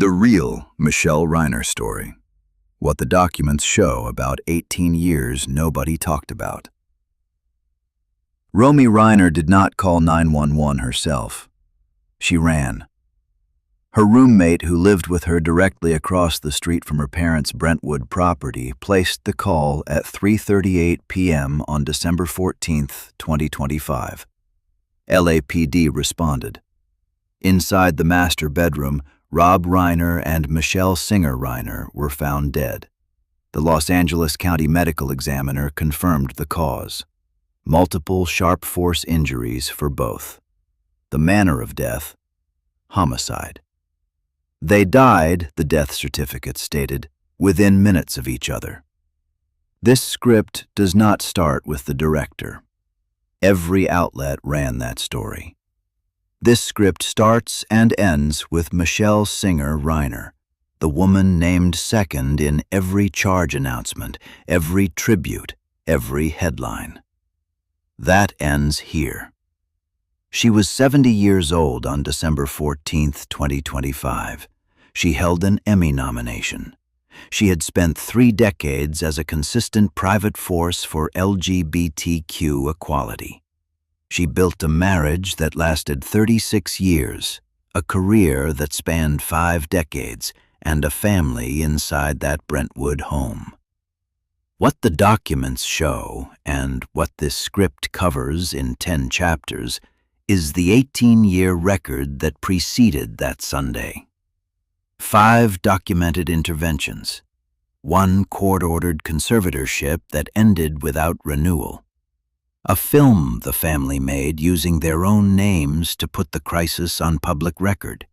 The real Michele Reiner story. What the documents show about 18 years nobody talked about. Romy Reiner did not call 911 herself. She ran. Her roommate, who lived with her directly across the street from her parents' Brentwood property, placed the call at 3:38 p.m. on December 14, 2025. LAPD responded. Inside the master bedroom, Rob Reiner and Michele Singer Reiner were found dead. The Los Angeles County Medical Examiner confirmed the cause. Multiple sharp force injuries for both. The manner of death, homicide. They died, the death certificate stated, within minutes of each other. This script does not start with the director. Every outlet ran that story. This script starts and ends with Michele Singer Reiner, the woman named second in every charge announcement, every tribute, every headline. That ends here. She was 70 years old on December 14, 2025. She held an Emmy nomination. She had spent 3 decades as a consistent private force for LGBTQ equality. She built a marriage that lasted 36 years, a career that spanned 5 decades, and a family inside that Brentwood home. What the documents show, and what this script covers in 10 chapters, is the 18-year record that preceded that Sunday. 5 documented interventions, 1 court-ordered conservatorship that ended without renewal, a film the family made using their own names to put the crisis on public record.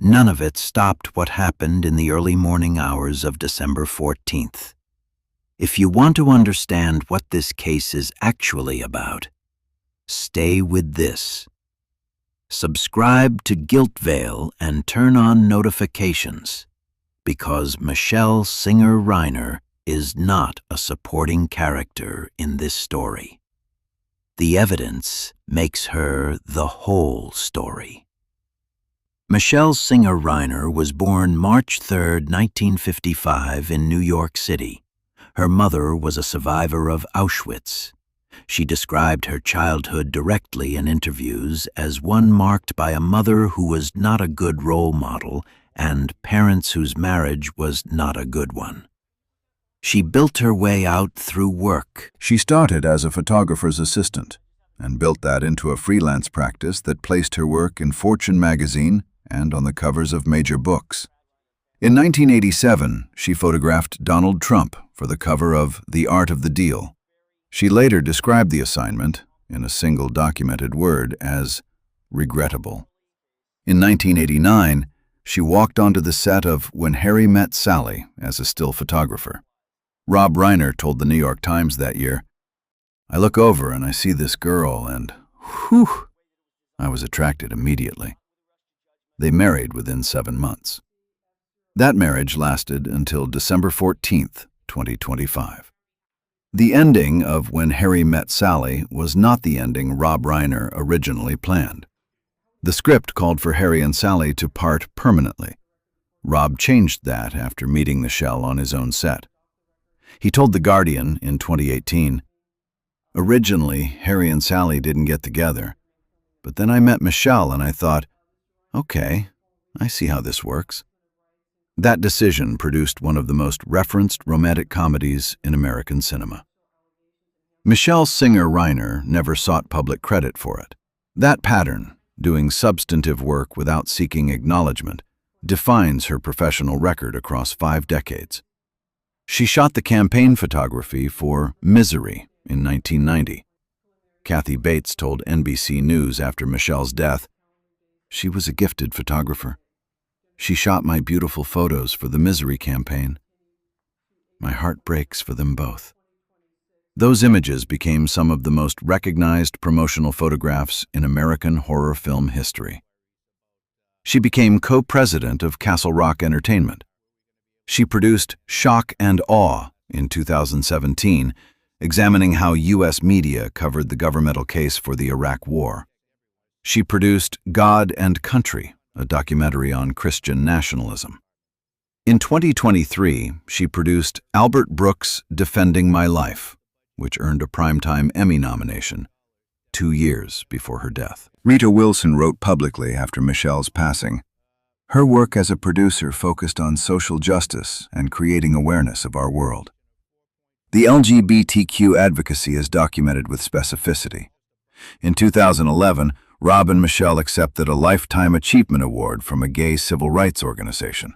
None of it stopped what happened in the early morning hours of December 14th. If you want to understand what this case is actually about, stay with this. Subscribe to Guilt Veil and turn on notifications, because Michele Singer Reiner is not a supporting character in this story. The evidence makes her the whole story. Michele Singer Reiner was born March 3, 1955 in New York City. Her mother was a survivor of Auschwitz. She described her childhood directly in interviews as one marked by a mother who was not a good role model and parents whose marriage was not a good one. She built her way out through work. She started as a photographer's assistant and built that into a freelance practice that placed her work in Fortune magazine and on the covers of major books. In 1987, she photographed Donald Trump for the cover of The Art of the Deal. She later described the assignment, in a single documented word, as regrettable. In 1989, she walked onto the set of When Harry Met Sally as a still photographer. Rob Reiner told the New York Times that year, "I look over and I see this girl and, whew, I was attracted immediately." They married within 7 months. That marriage lasted until December 14, 2025. The ending of When Harry Met Sally was not the ending Rob Reiner originally planned. The script called for Harry and Sally to part permanently. Rob changed that after meeting Michele on his own set. He told The Guardian in 2018, "Originally, Harry and Sally didn't get together, but then I met Michele and I thought, okay, I see how this works." That decision produced one of the most referenced romantic comedies in American cinema. Michele Singer Reiner never sought public credit for it. That pattern, doing substantive work without seeking acknowledgement, defines her professional record across 5 decades. She shot the campaign photography for Misery in 1990. Kathy Bates told NBC News after Michele's death, "She was a gifted photographer. She shot my beautiful photos for the Misery campaign. My heart breaks for them both." Those images became some of the most recognized promotional photographs in American horror film history. She became co-president of Castle Rock Entertainment. She produced Shock and Awe in 2017, examining how U.S. media covered the governmental case for the Iraq War. She produced God and Country, a documentary on Christian nationalism. In 2023, she produced Albert Brooks' Defending My Life, which earned a Primetime Emmy nomination 2 years before her death. Rita Wilson wrote publicly after Michele's passing, "Her work as a producer focused on social justice and creating awareness of our world. The LGBTQ advocacy is documented with specificity. In 2011, Rob and Michele accepted a Lifetime Achievement Award from a gay civil rights organization.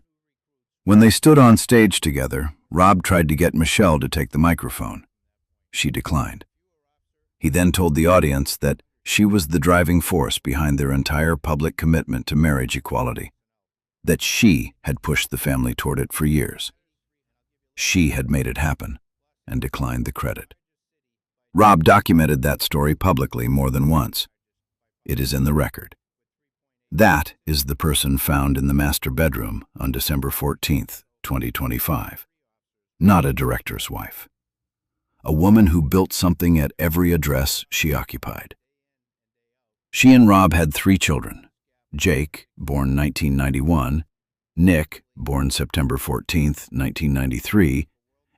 When they stood on stage together, Rob tried to get Michele to take the microphone. She declined. He then told the audience that she was the driving force behind their entire public commitment to marriage equality, that she had pushed the family toward it for years. She had made it happen, and declined the credit. Rob documented that story publicly more than once. It is in the record. That is the person found in the master bedroom on December 14th, 2025. Not a director's wife. A woman who built something at every address she occupied. She and Rob had 3 children: Jake, born 1991, Nick, born September 14th, 1993,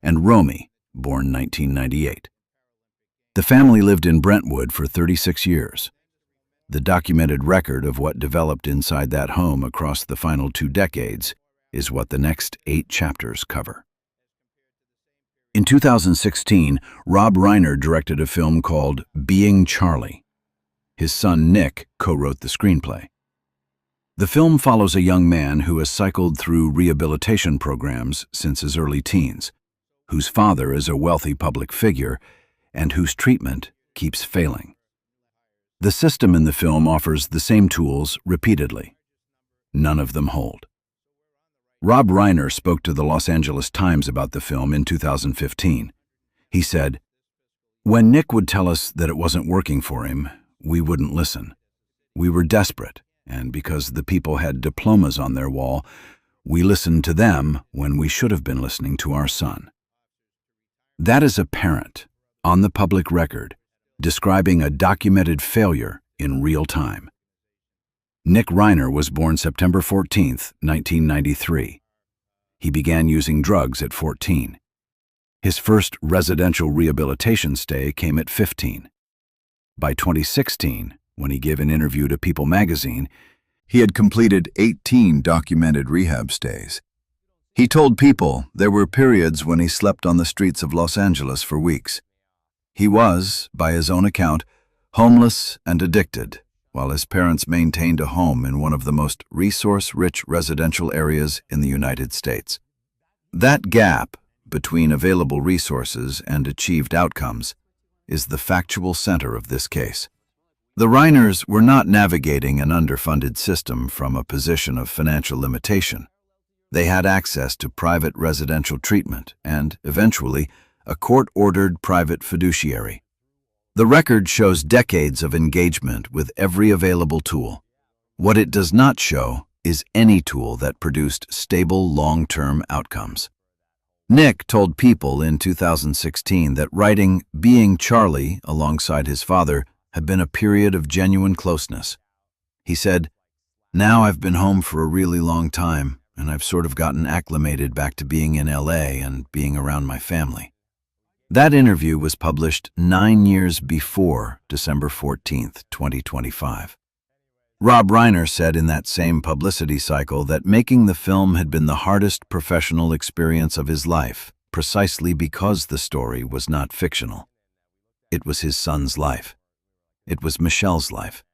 and Romy, born 1998. The family lived in Brentwood for 36 years. The documented record of what developed inside that home across the final 2 decades is what the next 8 chapters cover. In 2016, Rob Reiner directed a film called Being Charlie. His son Nick co-wrote the screenplay. The film follows a young man who has cycled through rehabilitation programs since his early teens, whose father is a wealthy public figure, and whose treatment keeps failing. The system in the film offers the same tools repeatedly. None of them hold. Rob Reiner spoke to the Los Angeles Times about the film in 2015. He said, "When Nick would tell us that it wasn't working for him, we wouldn't listen. We were desperate, and because the people had diplomas on their wall, we listened to them when we should have been listening to our son." That is a parent, on the public record, describing a documented failure in real time. Nick Reiner was born September 14th, 1993. He began using drugs at 14. His first residential rehabilitation stay came at 15. By 2016, when he gave an interview to People magazine, he had completed 18 documented rehab stays. He told People there were periods when he slept on the streets of Los Angeles for weeks. He was, by his own account, homeless and addicted, while his parents maintained a home in one of the most resource-rich residential areas in the United States. That gap between available resources and achieved outcomes is the factual center of this case. The Reiners were not navigating an underfunded system from a position of financial limitation. They had access to private residential treatment and, eventually, a court-ordered private fiduciary. The record shows decades of engagement with every available tool. What it does not show is any tool that produced stable, long-term outcomes. Nick told People in 2016 that writing Being Charlie alongside his father had been a period of genuine closeness. He said, "Now I've been home for a really long time, and I've sort of gotten acclimated back to being in LA and being around my family." That interview was published 9 years before December 14th, 2025. Rob Reiner said in that same publicity cycle that making the film had been the hardest professional experience of his life, precisely because the story was not fictional. It was his son's life. It was Michele's life.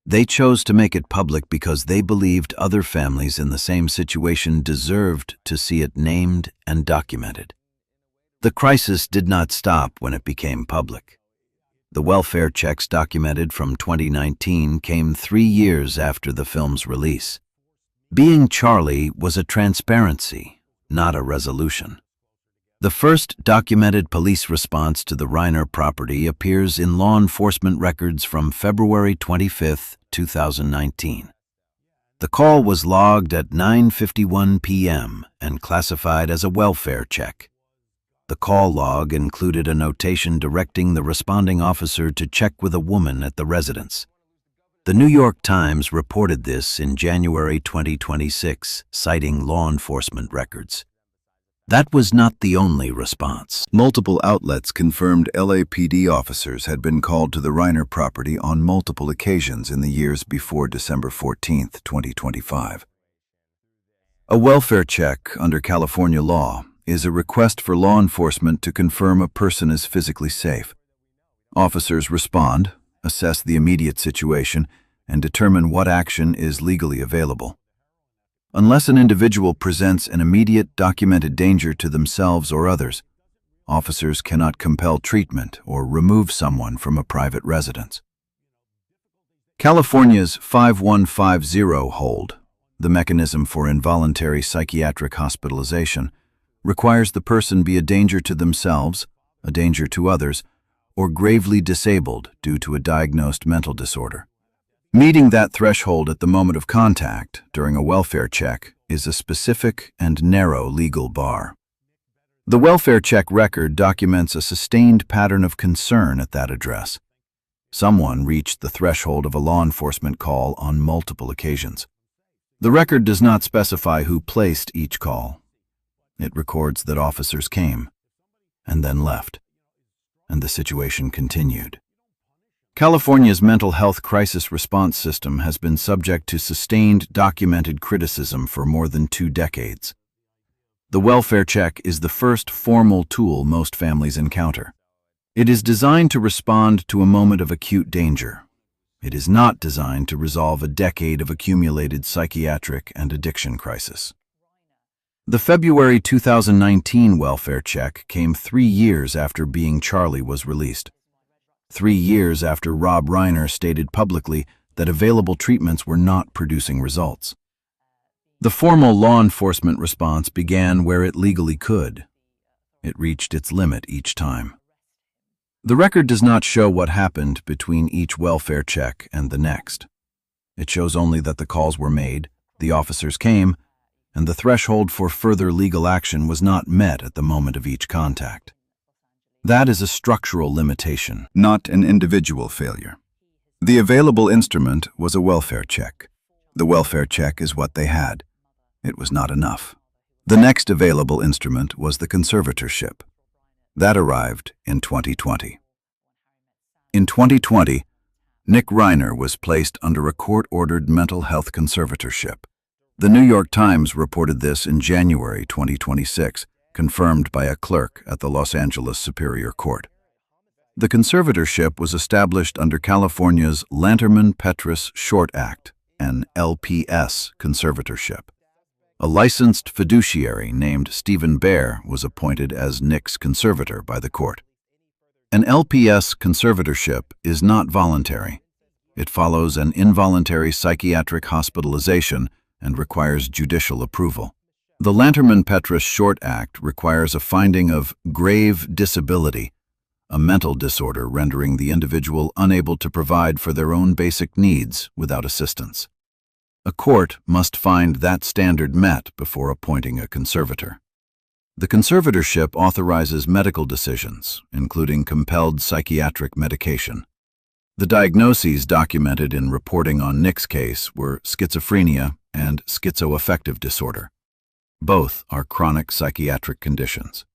They chose to make it public because they believed other families in the same situation deserved to see it named and documented. The crisis did not stop when it became public. The welfare checks documented from 2019 came 3 years after the film's release. Being Charlie was a transparency, not a resolution. The first documented police response to the Reiner property appears in law enforcement records from February 25, 2019. The call was logged at 9:51 p.m. and classified as a welfare check. The call log included a notation directing the responding officer to check with a woman at the residence. The New York Times reported this in January 2026, citing law enforcement records. That was not the only response. Multiple outlets confirmed LAPD officers had been called to the Reiner property on multiple occasions in the years before December 14, 2025. A welfare check under California law is a request for law enforcement to confirm a person is physically safe. Officers respond, assess the immediate situation, and determine what action is legally available. Unless an individual presents an immediate documented danger to themselves or others, officers cannot compel treatment or remove someone from a private residence. California's 5150 hold, the mechanism for involuntary psychiatric hospitalization, requires the person be a danger to themselves, a danger to others, or gravely disabled due to a diagnosed mental disorder. Meeting that threshold at the moment of contact during a welfare check is a specific and narrow legal bar. The welfare check record documents a sustained pattern of concern at that address. Someone reached the threshold of a law enforcement call on multiple occasions. The record does not specify who placed each call. It records that officers came and then left, and the situation continued. California's mental health crisis response system has been subject to sustained documented criticism for more than 2 decades. The welfare check is the first formal tool most families encounter. It is designed to respond to a moment of acute danger. It is not designed to resolve a decade of accumulated psychiatric and addiction crisis. The February 2019 welfare check came 3 years after Being Charlie was released. 3 years after Rob Reiner stated publicly that available treatments were not producing results. The formal law enforcement response began where it legally could. It reached its limit each time. The record does not show what happened between each welfare check and the next. It shows only that the calls were made, the officers came, and the threshold for further legal action was not met at the moment of each contact. That is a structural limitation, not an individual failure. The available instrument was a welfare check. The welfare check is what they had. It was not enough. The next available instrument was the conservatorship. That arrived in 2020. In 2020, Nick Reiner was placed under a court-ordered mental health conservatorship. The New York Times reported this in January 2026, confirmed by a clerk at the Los Angeles Superior Court. The conservatorship was established under California's Lanterman-Petrus Short Act, an LPS conservatorship. A licensed fiduciary named Stephen Baer was appointed as Nick's conservator by the court. An LPS conservatorship is not voluntary. It follows an involuntary psychiatric hospitalization and requires judicial approval. The Lanterman-Petrus Short Act requires a finding of grave disability, a mental disorder rendering the individual unable to provide for their own basic needs without assistance. A court must find that standard met before appointing a conservator. The conservatorship authorizes medical decisions, including compelled psychiatric medication. The diagnoses documented in reporting on Nick's case were schizophrenia and schizoaffective disorder. Both are chronic psychiatric conditions.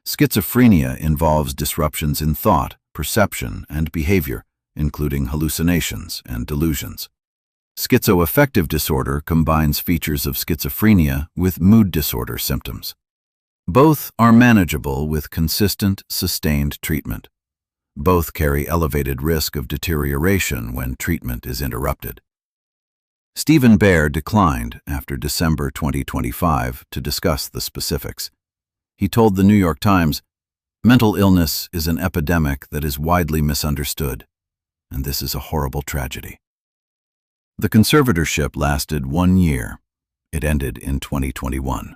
Schizophrenia involves disruptions in thought, perception, and behavior, including hallucinations and delusions. Schizoaffective disorder combines features of schizophrenia with mood disorder symptoms. Both are manageable with consistent, sustained treatment. Both carry elevated risk of deterioration when treatment is interrupted. Stephen Baer declined after December 2025 to discuss the specifics. He told the New York Times, "Mental illness is an epidemic that is widely misunderstood, and this is a horrible tragedy." The conservatorship lasted 1 year. It ended in 2021.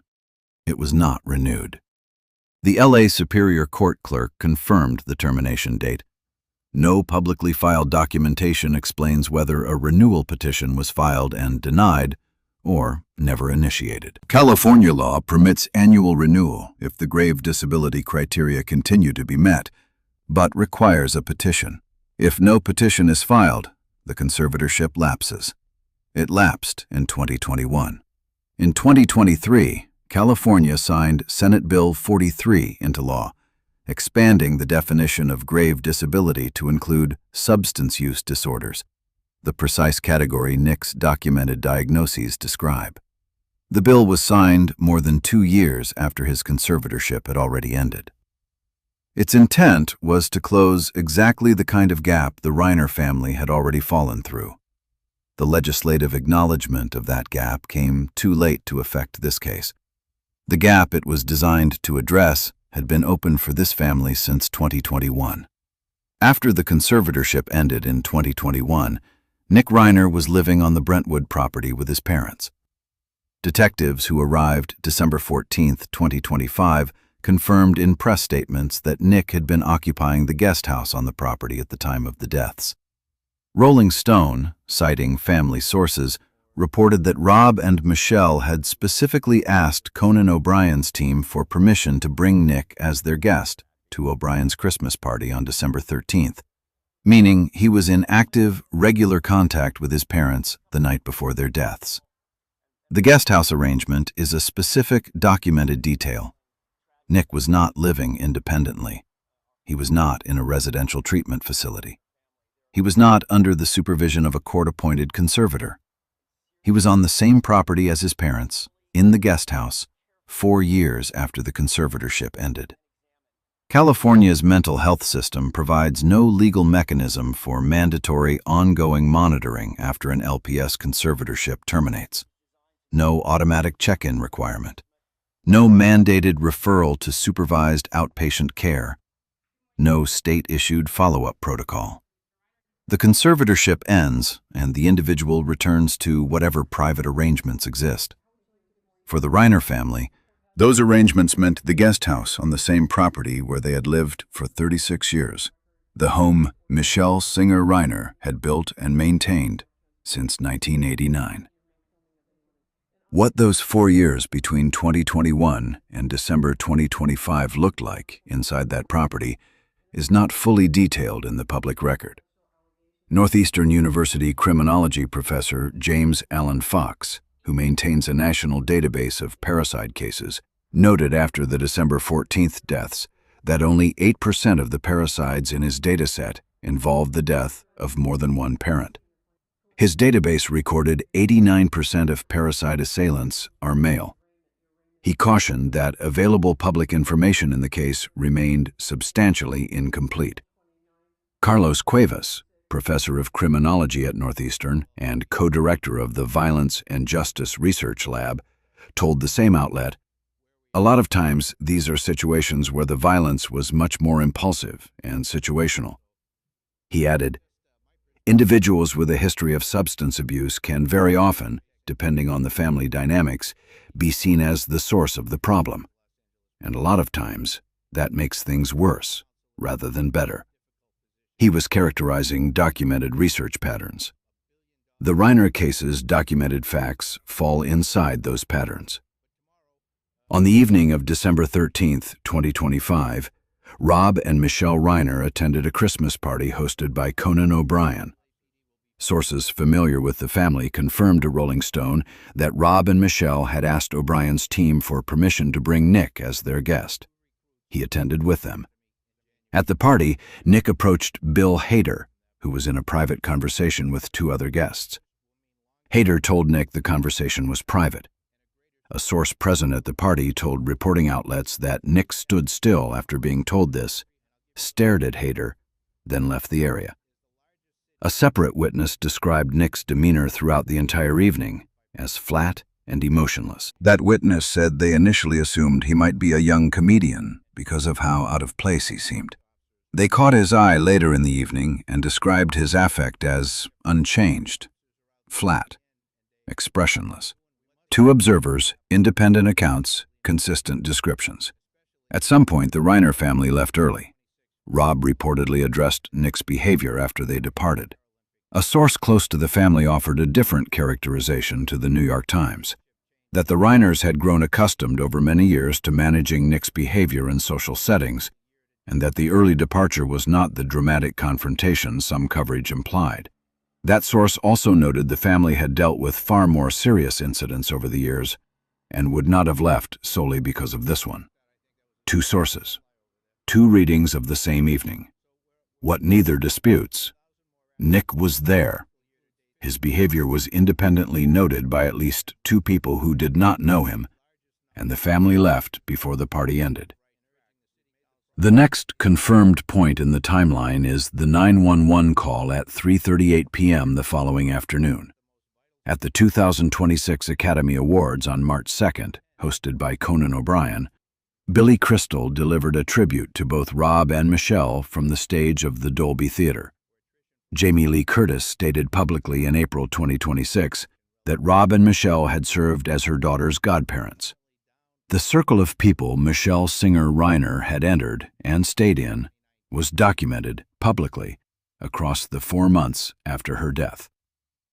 It was not renewed. The LA Superior Court clerk confirmed the termination date. No publicly filed documentation explains whether a renewal petition was filed and denied or never initiated. California law permits annual renewal if the grave disability criteria continue to be met, but requires a petition. If no petition is filed, the conservatorship lapses. It lapsed in 2021. In 2023, California signed Senate Bill 43 into law, expanding the definition of grave disability to include substance use disorders, the precise category Nick's documented diagnoses describe. The bill was signed more than 2 years after his conservatorship had already ended. Its intent was to close exactly the kind of gap the Reiner family had already fallen through. The legislative acknowledgement of that gap came too late to affect this case. The gap it was designed to address had been open for this family since 2021. After the conservatorship ended in 2021, Nick Reiner was living on the Brentwood property with his parents. Detectives who arrived December 14, 2025, confirmed in press statements that Nick had been occupying the guest house on the property at the time of the deaths. Rolling Stone, citing family sources, reported that Rob and Michele had specifically asked Conan O'Brien's team for permission to bring Nick as their guest to O'Brien's Christmas party on December 13th, meaning he was in active, regular contact with his parents the night before their deaths. The guest house arrangement is a specific, documented detail. Nick was not living independently. He was not in a residential treatment facility. He was not under the supervision of a court-appointed conservator. He was on the same property as his parents, in the guest house, 4 years after the conservatorship ended. California's mental health system provides no legal mechanism for mandatory, ongoing monitoring after an LPS conservatorship terminates. No automatic check-in requirement. No mandated referral to supervised outpatient care. No state-issued follow-up protocol. The conservatorship ends, and the individual returns to whatever private arrangements exist. For the Reiner family, those arrangements meant the guest house on the same property where they had lived for 36 years, the home Michele Singer Reiner had built and maintained since 1989. What those 4 years between 2021 and December 2025 looked like inside that property is not fully detailed in the public record. Northeastern University criminology professor James Allen Fox, who maintains a national database of parricide cases, noted after the December 14th deaths that only 8% of the parricides in his dataset involved the death of more than one parent. His database recorded 89% of parricide assailants are male. He cautioned that available public information in the case remained substantially incomplete. Carlos Cuevas, professor of criminology at Northeastern and co-director of the Violence and Justice Research Lab, told the same outlet, "A lot of times these are situations where the violence was much more impulsive and situational." He added, "Individuals with a history of substance abuse can very often, depending on the family dynamics, be seen as the source of the problem. And a lot of times, that makes things worse rather than better." He was characterizing documented research patterns. The Reiner case's documented facts fall inside those patterns. On the evening of December 13th, 2025, Rob and Michele Reiner attended a Christmas party hosted by Conan O'Brien. Sources familiar with the family confirmed to Rolling Stone that Rob and Michele had asked O'Brien's team for permission to bring Nick as their guest. He attended with them. At the party, Nick approached Bill Hader, who was in a private conversation with 2 other guests. Hader told Nick the conversation was private. A source present at the party told reporting outlets that Nick stood still after being told this, stared at Hader, then left the area. A separate witness described Nick's demeanor throughout the entire evening as flat and emotionless. That witness said they initially assumed he might be a young comedian because of how out of place he seemed. They caught his eye later in the evening and described his affect as unchanged, flat, expressionless. 2 observers, independent accounts, consistent descriptions. At some point, the Reiner family left early. Rob reportedly addressed Nick's behavior after they departed. A source close to the family offered a different characterization to the New York Times, that the Reiners had grown accustomed over many years to managing Nick's behavior in social settings, and that the early departure was not the dramatic confrontation some coverage implied. That source also noted the family had dealt with far more serious incidents over the years and would not have left solely because of this one. Two sources, two readings of the same evening. What neither disputes: Nick was there. His behavior was independently noted by at least two people who did not know him, and the family left before the party ended. The next confirmed point in the timeline is the 911 call at 3:38 p.m. the following afternoon. At the 2026 Academy Awards on March 2nd, hosted by Conan O'Brien, Billy Crystal delivered a tribute to both Rob and Michele from the stage of the Dolby Theater. Jamie Lee Curtis stated publicly in April 2026 that Rob and Michele had served as her daughter's godparents. The circle of people Michele Singer Reiner had entered and stayed in was documented publicly across the 4 months after her death.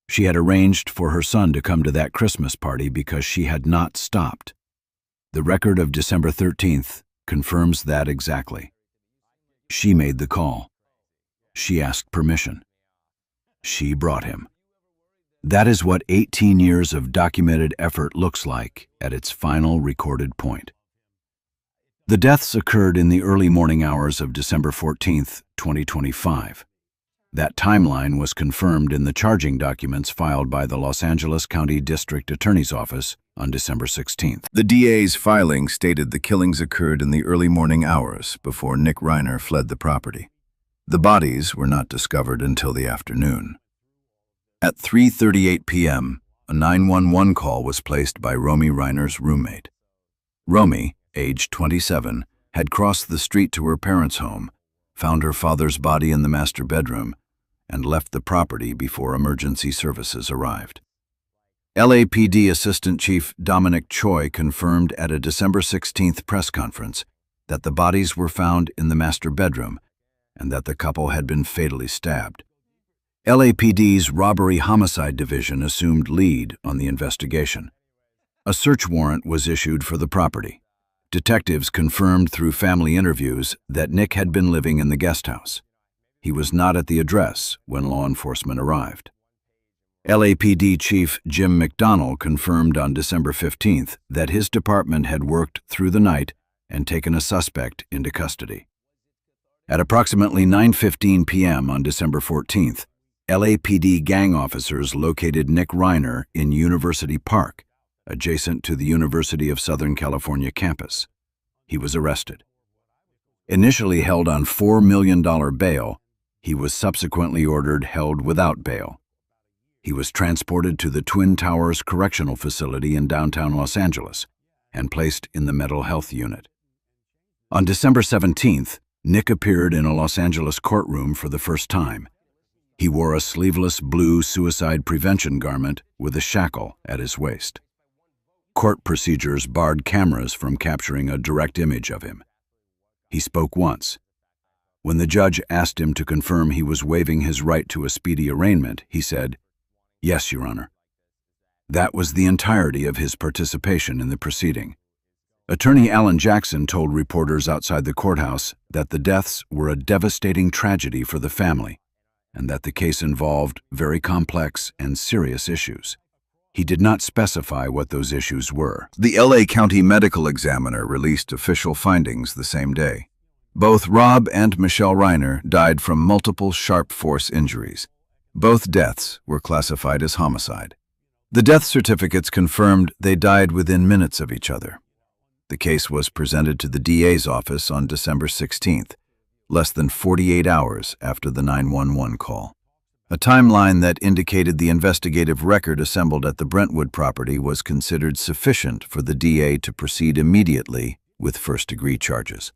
She had arranged for her son to come to that Christmas party because she had not stopped. The record of December 13th confirms that exactly. She made the call. She asked permission. She brought him. That is what 18 years of documented effort looks like at its final recorded point. The deaths occurred in the early morning hours of December 14th, 2025. That timeline was confirmed in the charging documents filed by the Los Angeles County District Attorney's Office on December 16th. The DA's filing stated the killings occurred in the early morning hours before Nick Reiner fled the property. The bodies were not discovered until the afternoon. At 3:38 p.m., a 911 call was placed by Romy Reiner's roommate. Romy, age 27, had crossed the street to her parents' home, found her father's body in the master bedroom, and left the property before emergency services arrived. LAPD Assistant Chief Dominic Choi confirmed at a December 16th press conference that the bodies were found in the master bedroom and that the couple had been fatally stabbed. LAPD's Robbery Homicide Division assumed lead on the investigation. A search warrant was issued for the property. Detectives confirmed through family interviews that Nick had been living in the guest house. He was not at the address when law enforcement arrived. LAPD Chief Jim McDonnell confirmed on December 15th that his department had worked through the night and taken a suspect into custody. At approximately 9:15 p.m. on December 14th, LAPD gang officers located Nick Reiner in University Park, adjacent to the University of Southern California campus. He was arrested. Initially held on $4 million bail, he was subsequently ordered held without bail. He was transported to the Twin Towers Correctional Facility in downtown Los Angeles and placed in the mental health unit. On December 17th, Nick appeared in a Los Angeles courtroom for the first time. He wore a sleeveless blue suicide prevention garment with a shackle at his waist. Court procedures barred cameras from capturing a direct image of him. He spoke once. When the judge asked him to confirm he was waiving his right to a speedy arraignment, he said, "Yes, Your Honor." That was the entirety of his participation in the proceeding. Attorney Alan Jackson told reporters outside the courthouse that the deaths were a devastating tragedy for the family and that the case involved very complex and serious issues. He did not specify what those issues were. The LA County Medical Examiner released official findings the same day. Both Rob and Michele Reiner died from multiple sharp force injuries. Both deaths were classified as homicide. The death certificates confirmed they died within minutes of each other. The case was presented to the DA's office on December 16th, less than 48 hours after the 911 call. A timeline that indicated the investigative record assembled at the Brentwood property was considered sufficient for the DA to proceed immediately with first-degree charges.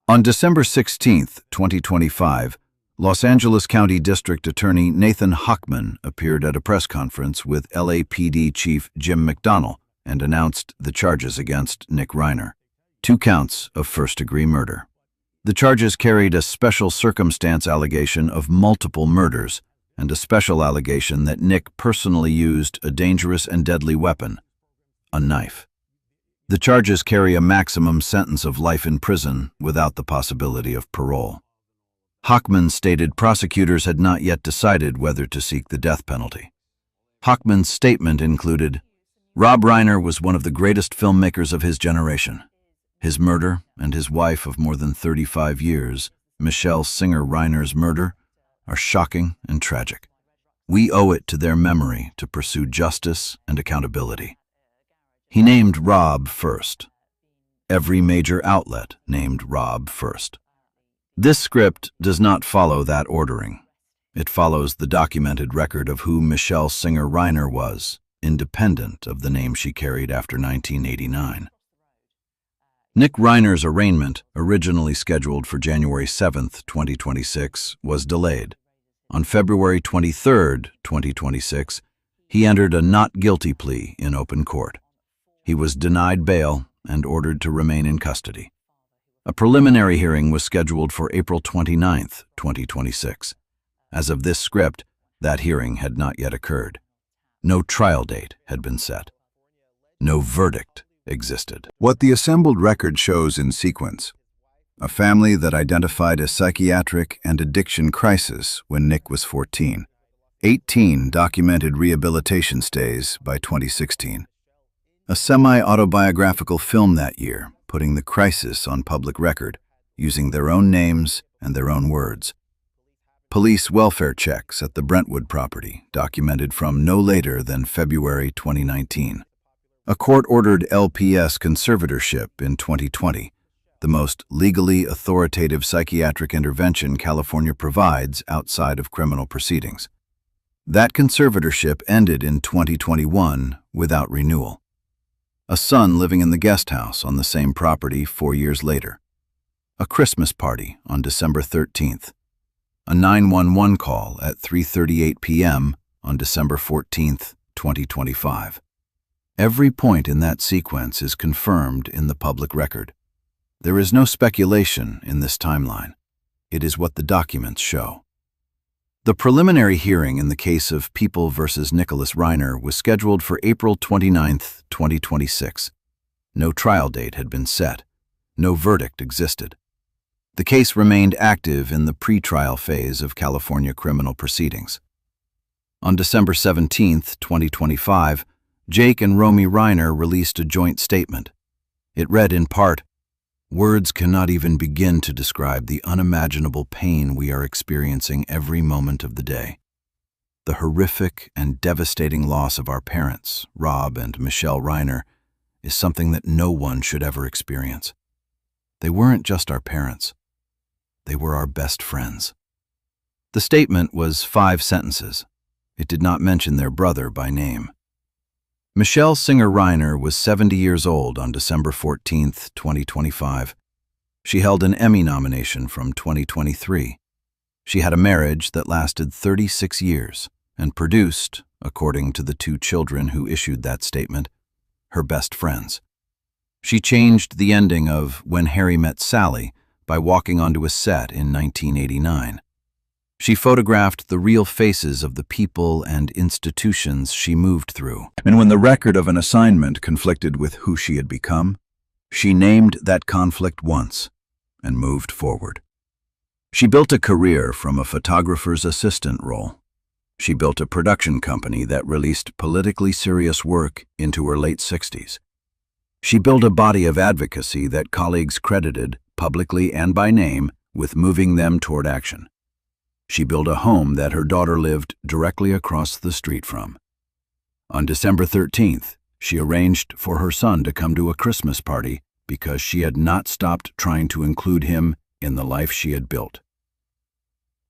On December 16, 2025, Los Angeles County District Attorney Nathan Hochman appeared at a press conference with LAPD Chief Jim McDonnell and announced the charges against Nick Reiner, 2 counts of first-degree murder. The charges carried a special circumstance allegation of multiple murders and a special allegation that Nick personally used a dangerous and deadly weapon, a knife. The charges carry a maximum sentence of life in prison without the possibility of parole. Hochman stated prosecutors had not yet decided whether to seek the death penalty. Hochman's statement included, "Rob Reiner was one of the greatest filmmakers of his generation. His murder and his wife of more than 35 years, Michele Singer Reiner's murder, are shocking and tragic. We owe it to their memory to pursue justice and accountability." He named Rob first. Every major outlet named Rob first. This script does not follow that ordering. It follows the documented record of who Michele Singer Reiner was, independent of the name she carried after 1989. Nick Reiner's arraignment, originally scheduled for January 7, 2026, was delayed. On February 23, 2026, he entered a not guilty plea in open court. He was denied bail and ordered to remain in custody. A preliminary hearing was scheduled for April 29, 2026. As of this script, that hearing had not yet occurred. No trial date had been set. No verdict existed. What the assembled record shows in sequence: a family that identified a psychiatric and addiction crisis when Nick was 14, 18 documented rehabilitation stays by 2016, a semi-autobiographical film that year, putting the crisis on public record, using their own names and their own words. Police welfare checks at the Brentwood property, documented from no later than February 2019. A court-ordered LPS conservatorship in 2020, the most legally authoritative psychiatric intervention California provides outside of criminal proceedings. That conservatorship ended in 2021 without renewal. A son living in the guest house on the same property 4 years later. A Christmas party on December 13th. A 911 call at 3:38 p.m. on December 14th, 2025. Every point in that sequence is confirmed in the public record. There is no speculation in this timeline. It is what the documents show. The preliminary hearing in the case of People v. Nicholas Reiner was scheduled for April 29, 2026. No trial date had been set. No verdict existed. The case remained active in the pre-trial phase of California criminal proceedings. On December 17, 2025, Jake and Romy Reiner released a joint statement. It read in part, "Words cannot even begin to describe the unimaginable pain we are experiencing every moment of the day. The horrific and devastating loss of our parents, Rob and Michele Reiner, is something that no one should ever experience. They weren't just our parents. They were our best friends." The statement was 5 sentences. It did not mention their brother by name. Michele Singer Reiner was 70 years old on December 14, 2025. She held an Emmy nomination from 2023. She had a marriage that lasted 36 years and produced, according to the 2 children who issued that statement, her best friends. She changed the ending of When Harry Met Sally by walking onto a set in 1989. She photographed the real faces of the people and institutions she moved through. And when the record of an assignment conflicted with who she had become, she named that conflict once and moved forward. She built a career from a photographer's assistant role. She built a production company that released politically serious work into her late 60s. She built a body of advocacy that colleagues credited, publicly and by name, with moving them toward action. She built a home that her daughter lived directly across the street from. On December 13th, she arranged for her son to come to a Christmas party because she had not stopped trying to include him in the life she had built.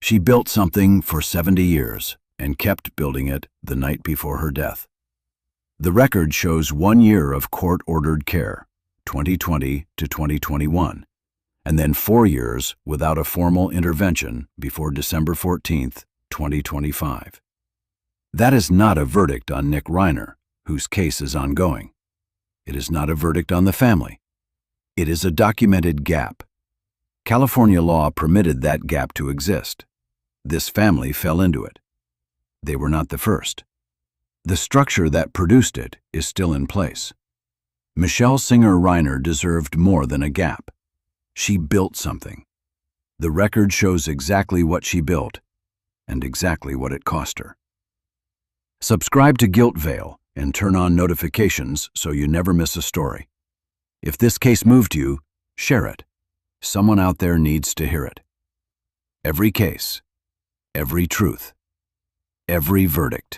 She built something for 70 years and kept building it the night before her death. The record shows 1 year of court-ordered care, 2020 to 2021, and then 4 years without a formal intervention before December 14th, 2025. That is not a verdict on Nick Reiner, whose case is ongoing. It is not a verdict on the family. It is a documented gap. California law permitted that gap to exist. This family fell into it. They were not the first. The structure that produced it is still in place. Michele Singer Reiner deserved more than a gap. She built something. The record shows exactly what she built and exactly what it cost her. Subscribe to Guilt Veil and turn on notifications so you never miss a story. If this case moved you, share it. Someone out there needs to hear it. Every case, every truth, every verdict.